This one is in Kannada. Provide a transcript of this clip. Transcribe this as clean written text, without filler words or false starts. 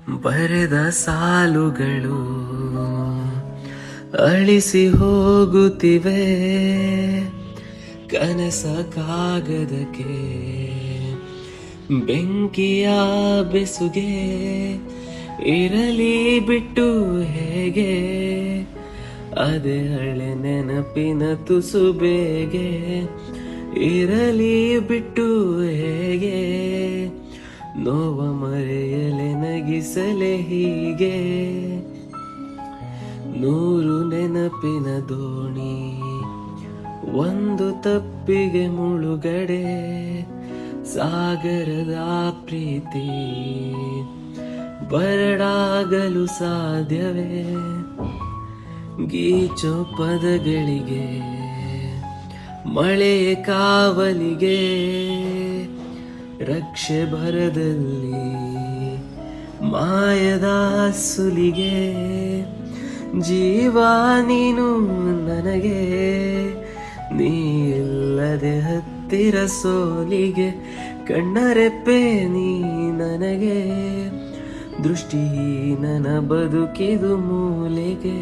ಬರೆದ ಸಾಲುಗಳು ಅಳಿಸಿ ಹೋಗುತ್ತಿವೆ, ಕನಸ ಕಾಗದಕ್ಕೆ ಬೆಂಕಿಯ ಬೆಸುಗೆ, ಇರಲಿ ಬಿಟ್ಟು ಹೇಗೆ ಅದೇ ಹಳೆ ನೆನಪಿನ ತುಸು ಬೇಗೆ, ಇರಲಿ ಬಿಟ್ಟು ಹೇಗೆ ನೋವ ಮರೆಯಲೆ ನಗಿಸಲೆ ಹೀಗೆ. 100 ನೆನಪಿನ ದೋಣಿ, ಒಂದು ತಪ್ಪಿಗೆ ಮುಳುಗಡೆ, ಸಾಗರದ ಪ್ರೀತಿ ಬರಡಾಗಲು ಸಾಧ್ಯವೇ? ಗೀಚೋ ಪದಗಳಿಗೆ ಮಳೆಯ ಕಾವಲಿಗೆ, ರಕ್ಷೆ ಭರದಲ್ಲಿ ಮಾಯದ ಸುಲಿಗೆ, ಜೀವ ನೀನು ನನಗೆ, ನೀ ಇಲ್ಲದೆ ಹತ್ತಿರ ಸೋಲಿಗೆ, ಕಣ್ಣರೆಪ್ಪೆ ನೀ ನನಗೆ, ದೃಷ್ಟಿಹೀನನ ಬದುಕಿದು ಮೂಲೆಗೆ.